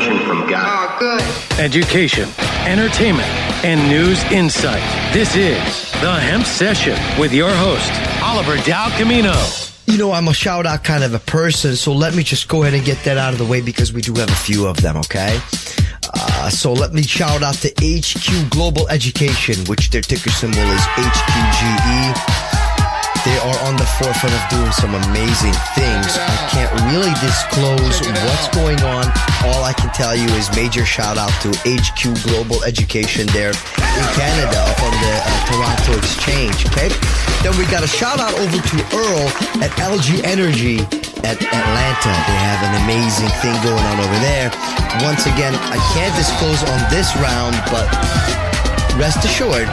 information from God. Oh, good. Education, entertainment, and news insight. This is the Hempsession with your host, Oliver DelCamino. You know, I'm a shout-out kind of a person, so let me just go ahead and get that out of the way because we do have a few of them, okay? So let me shout out to HQ Global Education, which their ticker symbol is HQGE. They are on the forefront of doing some amazing things. I can't really disclose what's going on. All I can tell you is major shout out to HQ Global Education there in Canada up on the Toronto Exchange, okay? Then we got a shout out over to Earl at LG Energy at Atlanta. They have an amazing thing going on over there. Once again, I can't disclose on this round, but rest assured,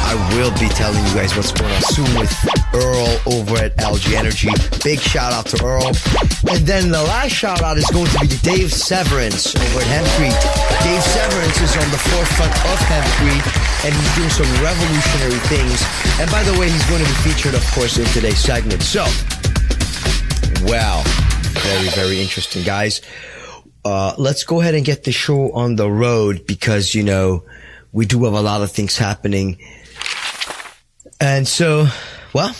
I will be telling you guys what's going on soon with Earl over at LG Energy. Big shout out to Earl. And then the last shout out is going to be to Dave Severance over at Hempcrete. Dave Severance is on the forefront of Hempcrete and he's doing some revolutionary things. And by the way, he's going to be featured, of course, in today's segment. So, wow, very, very interesting, guys. Let's go ahead and get the show on the road because, you know, we do have a lot of things happening. And so, well,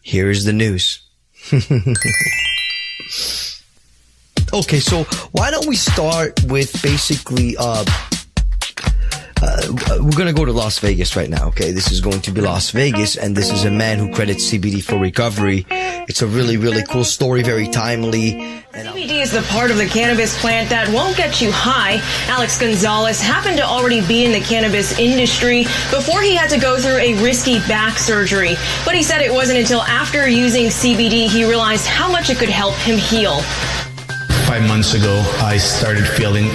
here's the news. Okay, so why don't we start with basically, we're going to go to Las Vegas right now, okay? This is going to be Las Vegas, and this is a man who credits CBD for recovery. It's a really, really cool story, very timely. CBD is the part of the cannabis plant that won't get you high. Alex Gonzalez happened to already be in the cannabis industry before he had to go through a risky back surgery. But he said it wasn't until after using CBD he realized how much it could help him heal. 5 months ago, I started feeling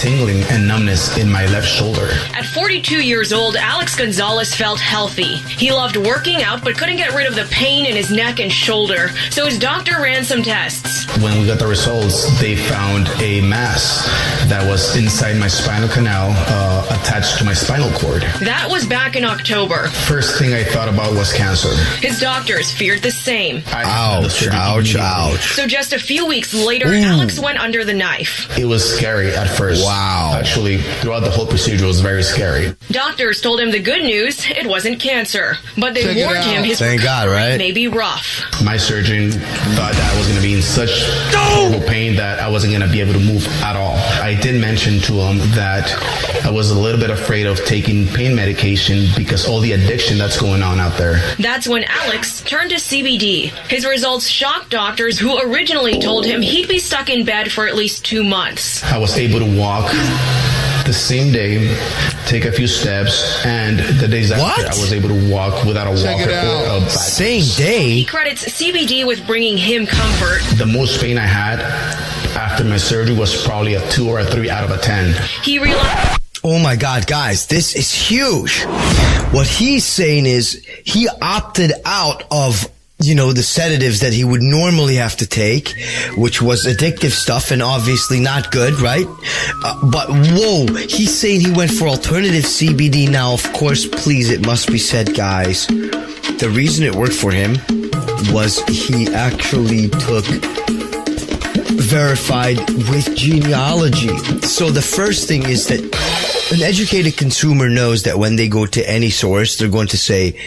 tingling and numbness in my left shoulder. At 42 years old, Alex Gonzalez felt healthy. He loved working out, but couldn't get rid of the pain in his neck and shoulder, so his doctor ran some tests. When we got the results, they found a mass that was inside my spinal canal attached to my spinal cord. That was back in October. First thing I thought about was cancer. His doctors feared the same. Ouch, ouch, ouch. So just a few weeks later, Alex went under the knife. It was scary at first. Wow. Actually, throughout the whole procedure, it was very scary. Doctors told him the good news, it wasn't cancer. But they warned him his recovery may be rough. My surgeon thought that I was going to be in such horrible pain that I wasn't going to be able to move at all. I did mention to him that I was a little bit afraid of taking pain medication because all the addiction that's going on out there. That's when Alex turned to CBD. His results shocked doctors who originally told him he'd be stuck in bed for at least 2 months. I was able to walk the same day, take a few steps, and the days after I was able to walk without a walker or a back. Same day? He credits CBD with bringing him comfort. The most pain I had after my surgery was probably a 2 or a 3 out of a 10. He realized... Oh my God, guys, this is huge. What he's saying is he opted out of, you know, the sedatives that he would normally have to take, which was addictive stuff and obviously not good, right? But whoa, he's saying he went for alternative CBD. Now, of course, please, it must be said, guys, the reason it worked for him was he actually took verified with genealogy. So the first thing is that an educated consumer knows that when they go to any source, they're going to say,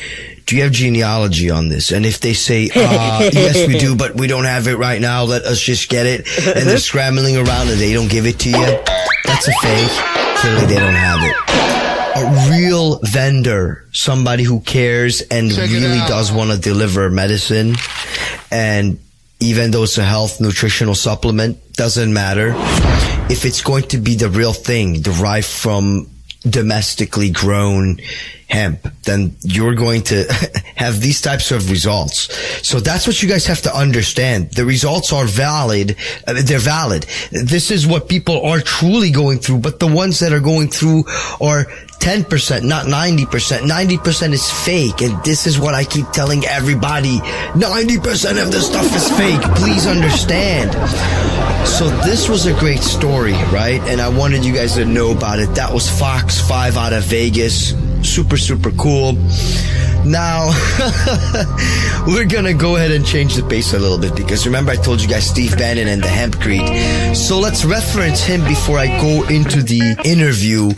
do you have genealogy on this? And if they say, yes, we do, but we don't have it right now, let us just get it. And they're scrambling around and they don't give it to you, that's a fake. Clearly they don't have it. A real vendor, somebody who cares and really does want to deliver medicine, and even though it's a health nutritional supplement, doesn't matter. If it's going to be the real thing, derived from domestically grown hemp, then you're going to have these types of results. So that's what you guys have to understand. The results are valid. They're valid. This is what people are truly going through, but the ones that are going through are 10%, not 90%. 90% is fake, and this is what I keep telling everybody. 90% of the stuff is fake. Please understand. So this was a great story, right? And I wanted you guys to know about it. That was Fox 5 out of Vegas. Super, super cool. Now, we're going to go ahead and change the pace a little bit because remember I told you guys Steve Bannon and the Hempcrete. So let's reference him before I go into the interview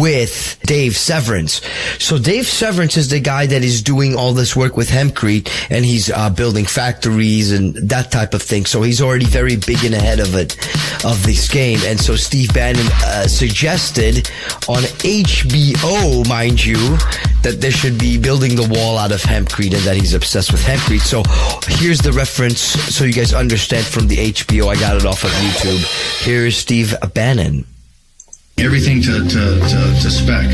with Dave Severance. So Dave Severance is the guy that is doing all this work with Hempcrete, and he's building factories and that type of thing. So he's already very big and ahead of this game. And so Steve Bannon suggested on HBO, mind you, that they should be building the wall out of hempcrete and that he's obsessed with hempcrete. So here's the reference so you guys understand from the HBO. I got it off of YouTube. Here is Steve Bannon. Everything to spec.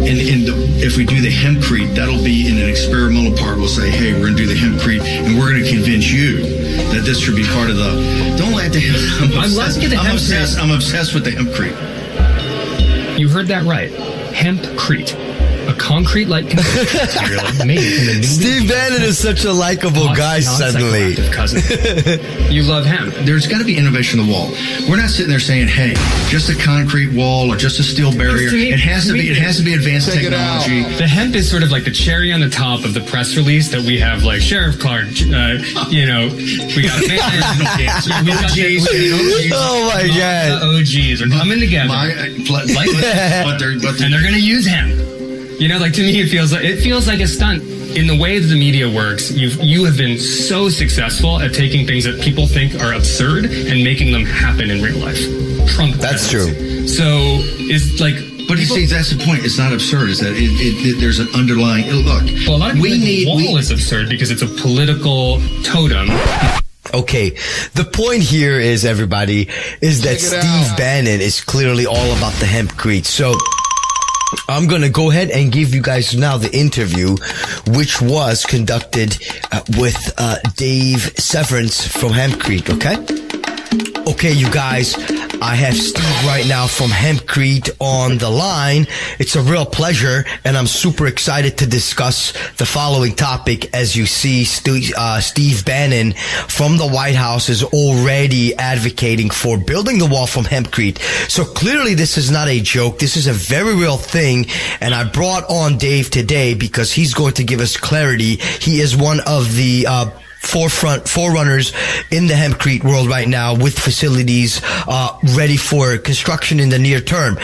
If we do the hempcrete, that'll be in an experimental part. We'll say, hey, we're going to do the hempcrete, and we're going to convince you that this should be part of the. Don't let the. I'm obsessed with the hempcrete. You heard that right. Hempcrete. A concrete-like material made from the new Steve Bannon is such a likable guy suddenly. Cousin. You love hemp. There's got to be innovation on the wall. We're not sitting there saying, hey, just a concrete wall or just a steel barrier. It has to be advanced technology. The hemp is sort of like the cherry on the top of the press release that we have, like Sheriff Clark, we got oh my God. OGs are coming together. And they're going to use hemp. You know, like to me, it feels like a stunt. In the way that the media works, you have been so successful at taking things that people think are absurd and making them happen in real life. Trump. That's true. So it's like. But you see, that's the point. It's not absurd. Is that there's an underlying look. Well, a lot of people think the wall is absurd because it's a political totem. Okay, the point here is, everybody, is that Steve Bannon is clearly all about the hempcrete. So I'm going to go ahead and give you guys now the interview, which was conducted with Dave Severance from Hempcrete, okay? Okay, you guys, I have Steve right now from Hempcrete on the line. It's a real pleasure, and I'm super excited to discuss the following topic. As you see, Steve Bannon from the White House is already advocating for building the wall from Hempcrete. So clearly this is not a joke. This is a very real thing, and I brought on Dave today because he's going to give us clarity. He is one of the forerunners in the hempcrete world right now, with facilities ready for construction in the near term.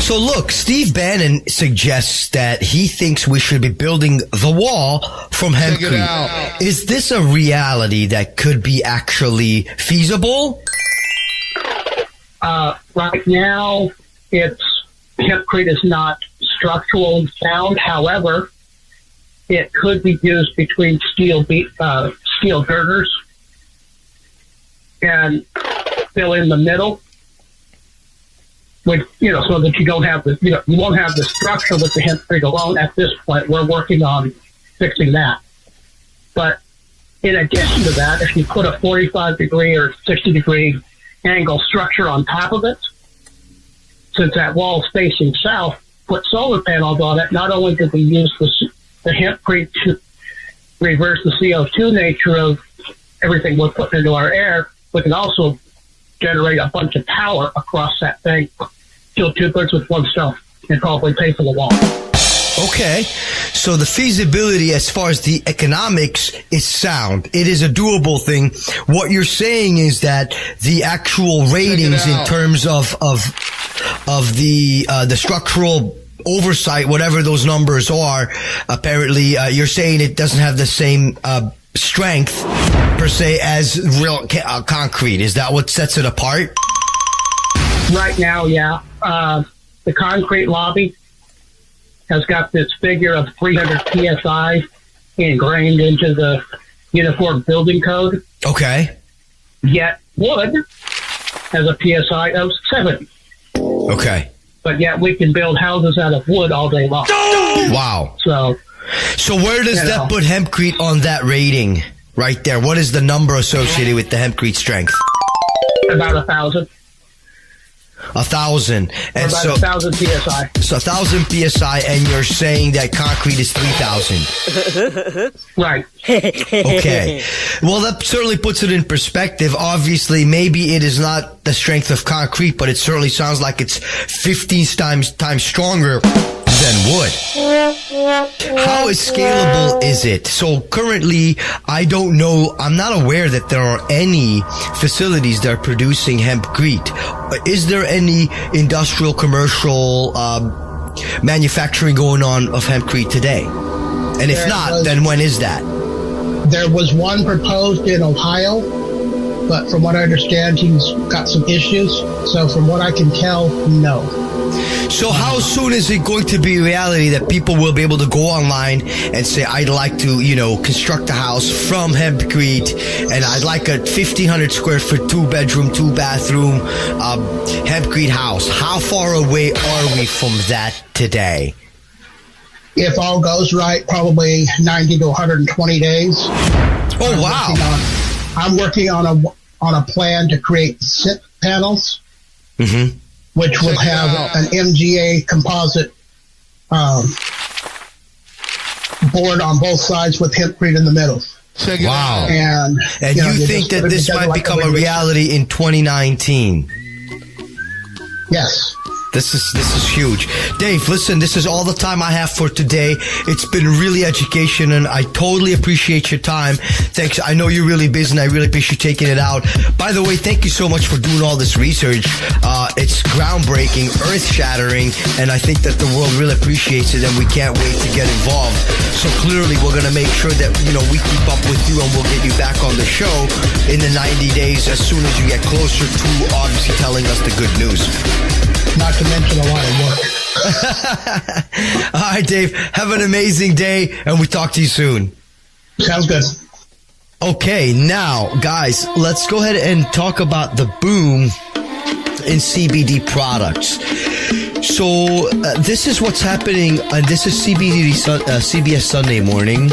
So look, Steve Bannon suggests that he thinks we should be building the wall from hempcrete. Is this a reality that could be actually feasible? Right now, hempcrete is not structural and sound. However, it could be used between steel girders and fill in the middle, with, so that you don't have you won't have the structure with the hempcrete alone. At this point, we're working on fixing that. But in addition to that, if you put a 45-degree or 60-degree angle structure on top of it, since that wall is facing south, put solar panels on it. Not only do we use the hempcrete to reverse the CO2 nature of everything we're putting into our air, we can also generate a bunch of power across that thing, kill two birds with one stone, and probably pay for the wall. Okay, so the feasibility as far as the economics is sound. It is a doable thing. What you're saying is that the actual ratings in terms of the structural oversight, whatever those numbers are, apparently you're saying it doesn't have the same strength per se as real concrete. Is that what sets it apart? Right now, yeah. The concrete lobby has got this figure of 300 PSI ingrained into the Uniform Building Code. Okay. Yet wood has a PSI of 70. Okay. But yet we can build houses out of wood all day long. Wow. So where does that put hempcrete on that rating right there? What is the number associated with the hempcrete strength? About 1,000. 1,000. And about 1,000 PSI. So 1,000 PSI, and you're saying that concrete is 3,000. Right. Okay. Well, that certainly puts it in perspective. Obviously, maybe it is not the strength of concrete, but it certainly sounds like it's 15 times stronger than than wood. How is scalable is it? So currently, I don't know, I'm not aware that there are any facilities that are producing hempcrete. Is there any industrial, commercial manufacturing going on of hempcrete today? And if not, then when is that? There was one proposed in Ohio, but from what I understand, he's got some issues. So from what I can tell, no. So how soon is it going to be reality that people will be able to go online and say, I'd like to, construct a house from hempcrete, and I'd like a 1,500 square foot, 2-bedroom, 2-bathroom hempcrete house? How far away are we from that today? If all goes right, probably 90 to 120 days. Oh, wow. I'm working on a plan to create SIP panels, which will have an MGA composite board on both sides with hempcrete in the middle. Wow. And you think that this might become a reality in 2019? Yes. This is huge. Dave, listen, this is all the time I have for today. It's been really education, and I totally appreciate your time. Thanks. I know you're really busy, and I really appreciate you taking it out. By the way, thank you so much for doing all this research. It's groundbreaking, earth-shattering, and I think that the world really appreciates it, and we can't wait to get involved. So clearly, we're going to make sure that, we keep up with you, and we'll get you back on the show in the 90 days as soon as you get closer to obviously telling us the good news. Not to mention a lot of work. All right, Dave. Have an amazing day, and we talk to you soon. Sounds good. Okay, now, guys, let's go ahead and talk about the boom in CBD products. So, this is what's happening, and this is CBS Sunday Morning.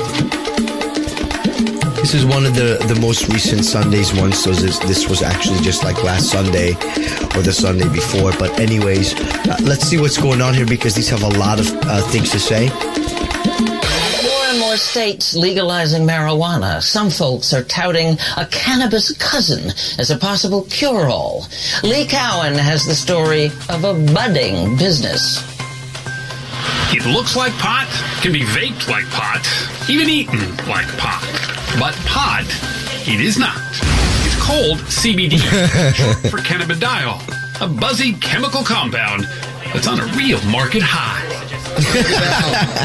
This is one of the most recent Sundays ones, so this was actually just like last Sunday or the Sunday before. But anyways, let's see what's going on here, because these have a lot of things to say. More and more states legalizing marijuana. Some folks are touting a cannabis cousin as a possible cure-all. Lee Cowan has the story of a budding business. It looks like pot, can be vaped like pot, even eaten like pot. But pot, it is not. It's called CBD, short for cannabidiol, a buzzy chemical compound that's on a real market high.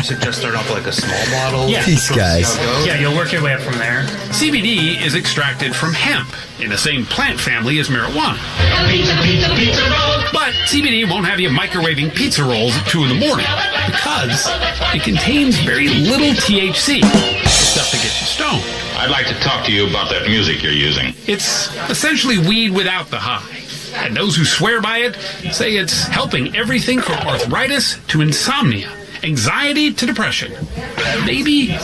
Should just start off like a small bottle. Yeah. These guys. Yeah, you'll work your way up from there. CBD is extracted from hemp, in the same plant family as marijuana. But CBD won't have you microwaving pizza rolls at 2 in the morning, because it contains very little THC, stuff to get you stoned. I'd like to talk to you about that music you're using. It's essentially weed without the high. And those who swear by it say it's helping everything from arthritis to insomnia, anxiety to depression, maybe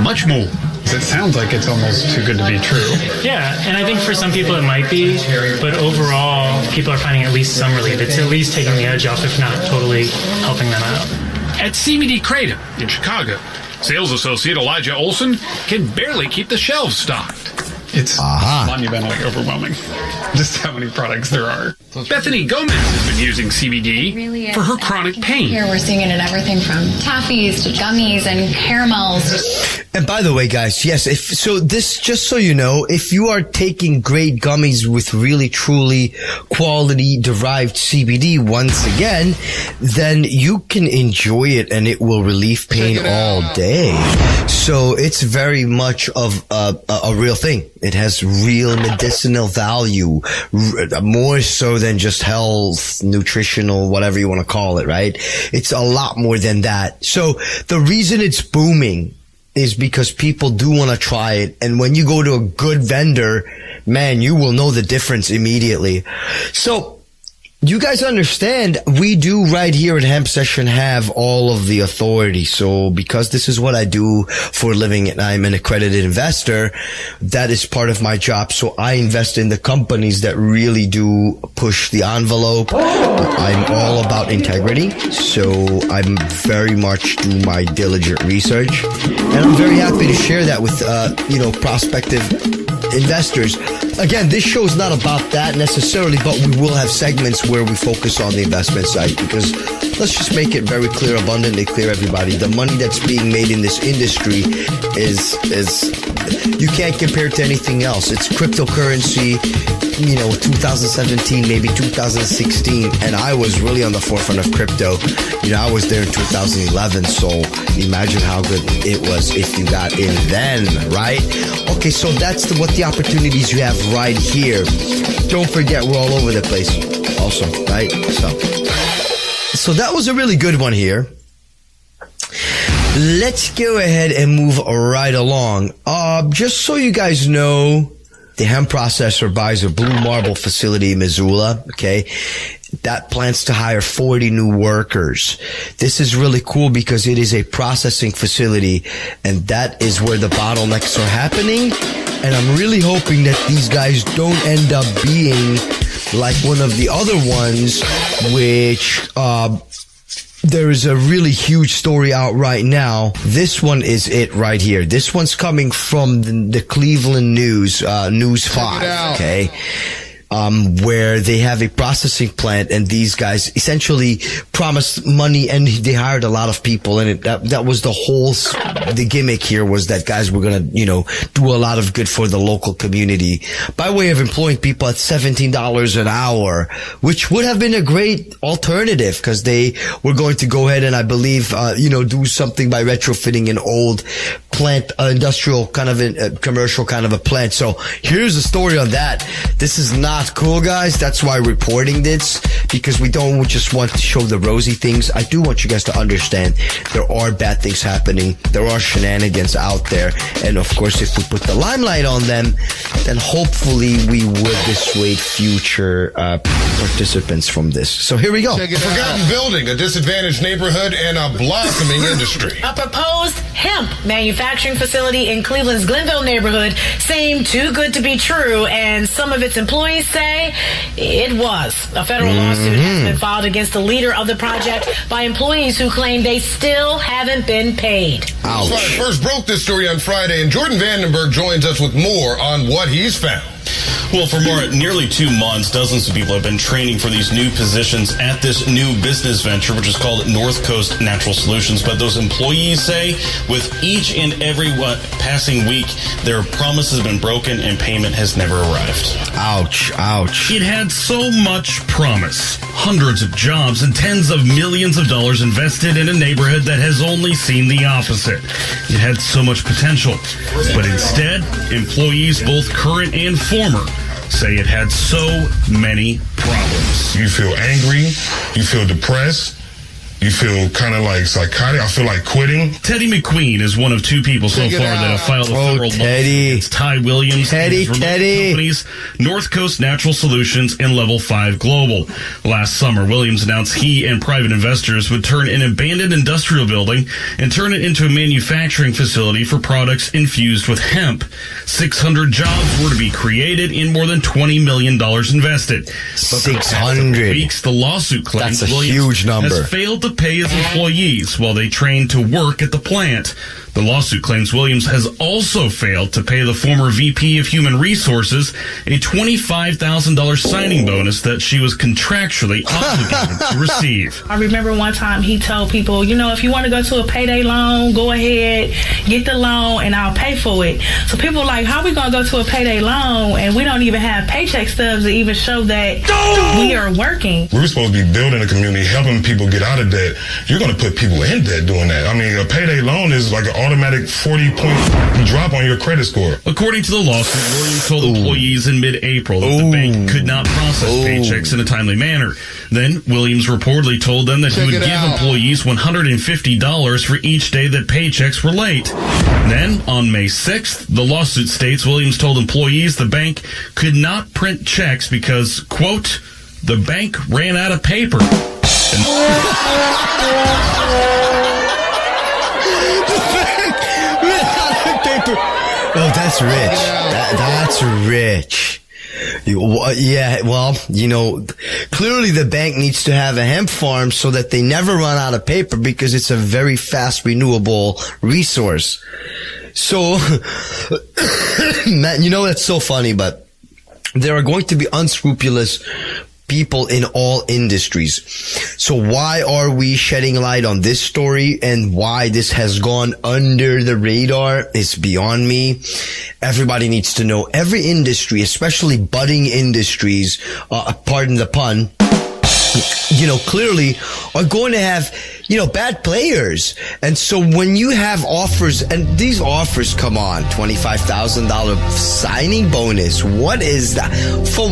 much more. It sounds like it's almost too good to be true. Yeah, and I think for some people it might be, but overall, people are finding at least some relief. It's at least taking the edge off, if not totally helping them out. At CBD Kratom in Chicago, sales associate Elijah Olson can barely keep the shelves stocked. It's monumentally overwhelming, just how many products there are. Bethany Gomez has been using CBD for her chronic pain. Here we're seeing it in everything from toffees to gummies and caramels. And by the way, guys, yes, just so you know, if you are taking great gummies with really truly quality derived CBD, once again, then you can enjoy it and it will relieve pain all day. So it's very much of a real thing. It has real medicinal value, more so than just health, nutritional, whatever you want to call it, right? It's a lot more than that. So the reason it's booming is because people do want to try it. And when you go to a good vendor, man, you will know the difference immediately. So you guys understand, we do right here at Hempsession have all of the authority. So because this is what I do for a living and I'm an accredited investor, that is part of my job. So I invest in the companies that really do push the envelope. I'm all about integrity. So I'm very much do my diligent research. And I'm very happy to share that with, prospective investors. Again, this show is not about that necessarily, but we will have segments where we focus on the investment side, because let's just make it very clear, abundantly clear, everybody. The money that's being made in this industry is you can't compare it to anything else. It's cryptocurrency, 2017, maybe 2016, and I was really on the forefront of crypto. I was there in 2011, so imagine how good it was if you got in then, right? Okay, so that's what the opportunities you have right here. Don't forget, we're all over the place also, right? So that was a really good one here. Let's go ahead and move right along. Just so you guys know, the hemp processor buys a Blue Marble facility in Missoula, okay? That plans to hire 40 new workers. This is really cool because it is a processing facility, and that is where the bottlenecks are happening. And I'm really hoping that these guys don't end up being like one of the other ones, which there is a really huge story out right now. This one is it right here. This one's coming from the Cleveland News, News 5, okay? Where they have a processing plant, and these guys essentially promised money, and they hired a lot of people, and that was the gimmick here, was that guys were gonna, do a lot of good for the local community by way of employing people at $17 an hour, which would have been a great alternative, because they were going to go ahead and, I believe, do something by retrofitting an old plant, industrial kind of a commercial kind of a plant. So here's the story on that. This is not cool, guys. That's why we're reporting this, because we don't just want to show the rosy things. I do want you guys to understand there are bad things happening. There are shenanigans out there. And of course, if we put the limelight on them, then hopefully we would dissuade future participants from this. So here we go. A forgotten building, a disadvantaged neighborhood, and a blossoming industry. A proposed hemp manufacturing facility in Cleveland's Glenville neighborhood seemed too good to be true, and some of its employees say it was. A federal lawsuit has been filed against the leader of the project by employees who claim they still haven't been paid. Ouch. So I first broke this story on Friday, and Jordan Vandenberg joins us with more on what he's found. Well, for nearly 2 months, dozens of people have been training for these new positions at this new business venture, which is called North Coast Natural Solutions. But those employees say with each and every passing week, their promise has been broken and payment has never arrived. Ouch, ouch. It had so much promise. Hundreds of jobs and tens of millions of dollars invested in a neighborhood that has only seen the opposite. It had so much potential. But instead, employees, both current and former, say it had so many problems. You feel angry, you feel depressed, you feel kind of like psychotic. I feel like quitting. Teddy McQueen is one of 2 people so far that have filed a federal lawsuit against Ty Williams and his companies, North Coast Natural Solutions and Level 5 Global. Last summer, Williams announced he and private investors would turn an abandoned industrial building and turn it into a manufacturing facility for products infused with hemp. 600 jobs were to be created and more than $20 million invested. But 600 weeks, the lawsuit claims that's a Williams huge number. has failed to pay his employees while they trained to work at the plant. The lawsuit claims Williams has also failed to pay the former VP of Human Resources a $25,000 signing bonus that she was contractually obligated to receive. I remember one time he told people, if you want to go to a payday loan, go ahead, get the loan, and I'll pay for it. So people were like, how are we going to go to a payday loan and we don't even have paycheck stubs to even show that we are working? We're supposed to be building a community, helping people get out of debt. You're going to put people in debt doing that. I mean, a payday loan is like an automatic 40-point drop on your credit score. According to the lawsuit, Williams told employees in mid-April that the bank could not process paychecks in a timely manner. Then Williams reportedly told them that he would give employees $150 for each day that paychecks were late. Then, on May 6th, the lawsuit states Williams told employees the bank could not print checks because, quote, the bank ran out of paper. Oh, that's rich. That's rich. Yeah, well, clearly the bank needs to have a hemp farm so that they never run out of paper because it's a very fast renewable resource. So, man, you know, it's so funny, but there are going to be unscrupulous people in all industries. So why are we shedding light on this story and why this has gone under the radar is beyond me. Everybody needs to know. Every industry, especially budding industries, pardon the pun, you know, clearly are going to have, you know, bad players. And so when you have offers, and these offers, come on, $25,000 signing bonus. What is that? For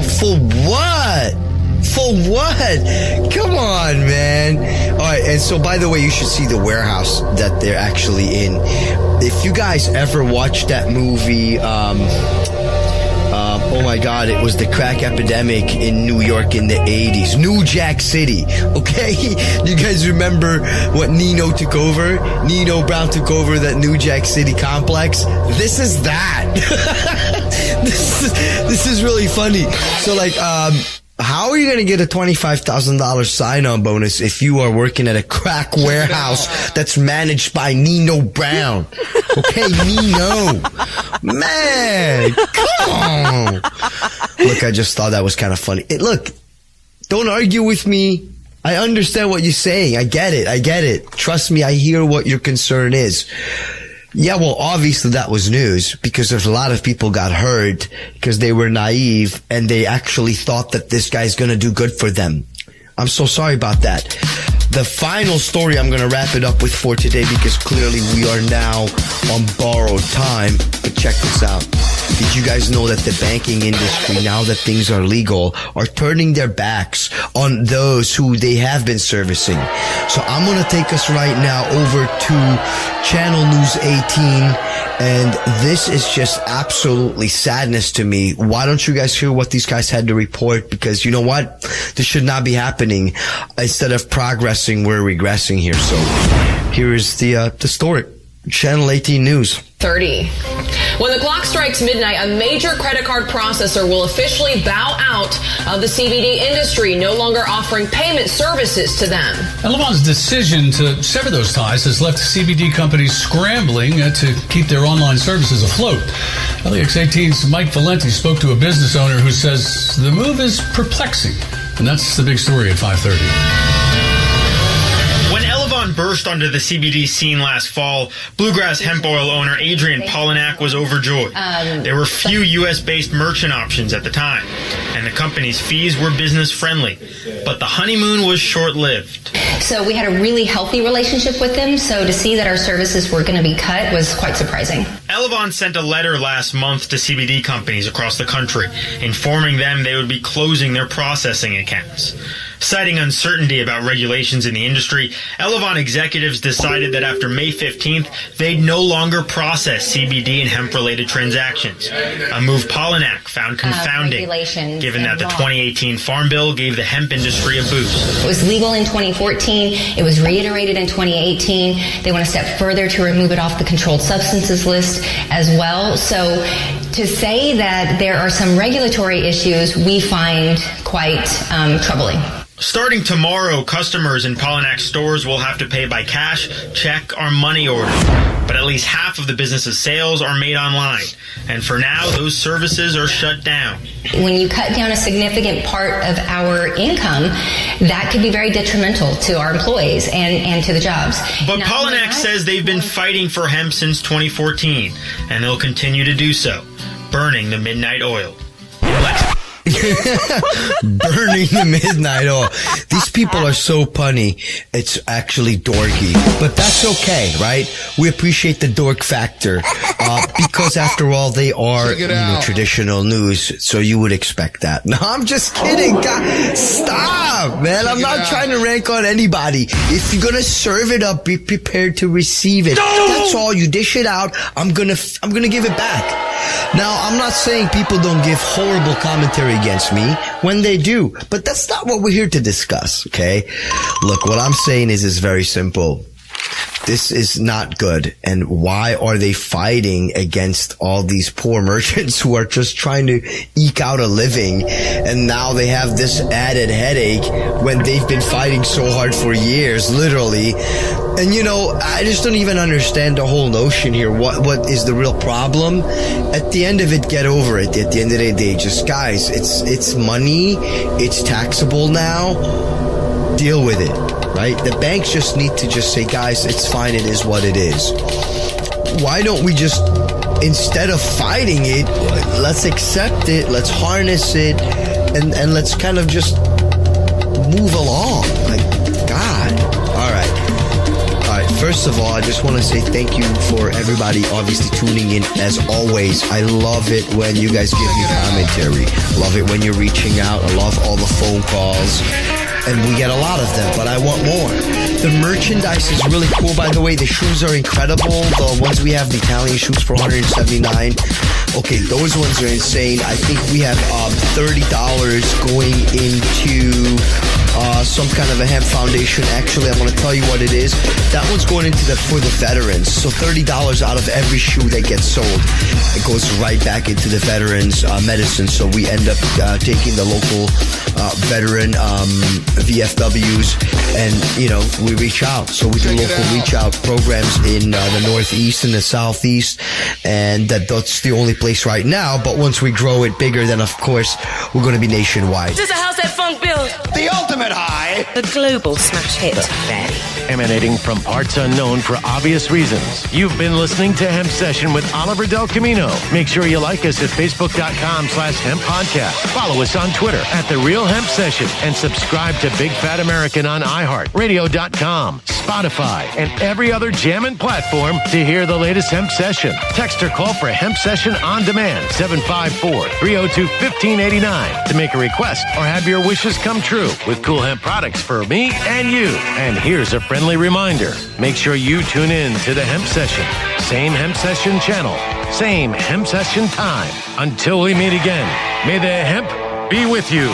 what? For what? Come on, man. All right. And so, by the way, you should see the warehouse that they're actually in. If you guys ever watched that movie, oh my God, it was the crack epidemic in New York in the 80s. New Jack City. Okay? You guys remember what Nino took over? Nino Brown took over that New Jack City complex. This is that. This is really funny. So, like, how are you going to get a $25,000 sign-on bonus if you are working at a crack warehouse that's managed by Nino Brown? Okay, Nino. Man, come on. Look, I just thought that was kind of funny. Look, don't argue with me. I understand what you're saying. I get it. Trust me, I hear what your concern is. Yeah, well, obviously that was news because there's a lot of people got hurt because they were naive and they actually thought that this guy's going to do good for them. I'm so sorry about that. The final story I'm going to wrap it up with for today because clearly we are now on borrowed time. But check this out. Did you guys know that the banking industry, now that things are legal, are turning their backs on those who they have been servicing? So I'm going to take us right now over to Channel News 18. And this is just absolutely sadness to me. Why don't you guys hear what these guys had to report? Because you know what? This should not be happening. Instead of progressing, we're regressing here. So here is the story. Channel 18 News. 30. When the clock strikes midnight, a major credit card processor will officially bow out of the CBD industry, no longer offering payment services to them. Elevon's decision to sever those ties has left CBD companies scrambling to keep their online services afloat. LEX18's Mike Valenti spoke to a business owner who says the move is perplexing. And that's the big story at 5:30. Burst onto the CBD scene last fall, bluegrass hemp oil owner Adrian Polinack was overjoyed. There were few U.S.-based merchant options at the time, and the company's fees were business-friendly. But the honeymoon was short-lived. So we had a really healthy relationship with them, so to see that our services were going to be cut was quite surprising. Elevon sent a letter last month to CBD companies across the country, informing them they would be closing their processing accounts. Citing uncertainty about regulations in the industry, Elevon executives decided that after May 15th, they'd no longer process CBD and hemp-related transactions. A move Polinack found confounding, given that the 2018 Farm Bill gave the hemp industry a boost. It was legal in 2014. It was reiterated in 2018. They want to step further to remove it off the controlled substances list as well. So to say that there are some regulatory issues, we find quite troubling. Starting tomorrow, customers in Polinack stores will have to pay by cash, check, or money order. But at least half of the business's sales are made online. And for now, those services are shut down. When you cut down a significant part of our income, that could be very detrimental to our employees and to the jobs. But Polinack says they've been fighting for hemp since 2014, and they'll continue to do so, burning the midnight oil. Burning the midnight oil. These people are so punny. It's actually dorky, but that's okay, right? We appreciate the dork factor because, after all, they are traditional news, so you would expect that. No, I'm just kidding. God, stop, man. I'm not trying to rank on anybody. If you're gonna serve it up, be prepared to receive it. No! That's all. You dish it out. I'm gonna give it back. Now, I'm not saying people don't give horrible commentary against me when they do, but that's not what we're here to discuss, okay? Look, what I'm saying is very simple. this is not good. And why are they fighting against all these poor merchants who are just trying to eke out a living? And now they have this added headache when they've been fighting so hard for years, literally. And I just don't even understand the whole notion here. What is the real problem? At the end of it, get over it. At the end of the day, just guys, it's money. It's taxable now. Deal with it, right? The banks just need to just say, guys, it's fine. It is what it is. Why don't we just, instead of fighting it, let's accept it. Let's harness it and let's kind of just move along. Like, God. All right. First of all, I just want to say thank you for everybody obviously tuning in as always. I love it when you guys give me commentary. Love it when you're reaching out. I love all the phone calls. And we get a lot of them, but I want more. The merchandise is really cool, by the way. The shoes are incredible. The ones we have, the Italian shoes for $179. Okay, those ones are insane. I think we have $30 going into some kind of a hemp foundation. Actually, I'm going to tell you what it is. That one's going into for the veterans. So $30 out of every shoe that gets sold, it goes right back into the veterans medicine. So we end up taking the local veteran VFWs and we reach out. So we do local reach out programs in the Northeast and the Southeast, and that's the only place right now. But once we grow it bigger, then of course we're going to be nationwide. This is a house that funk built. The ultimate high. The global smash hit. Emanating from parts unknown for obvious reasons. You've been listening to Hempsession with Oliver DelCamino. Make sure you like us at Facebook.com/Hemp Podcast. Follow us on Twitter at The Real Hempsession and subscribe to Big Fat American on iHeart, Radio.com, Spotify, and every other jamming platform to hear the latest Hemp Session. Text or call for Hemp Session on demand, 754-302-1589 to make a request or have your wishes come true with cool hemp products for me and you. And here's a friendly reminder. Make sure you tune in to the Hemp Session. Same Hemp Session channel, same Hemp Session time. Until we meet again, may the hemp be with you.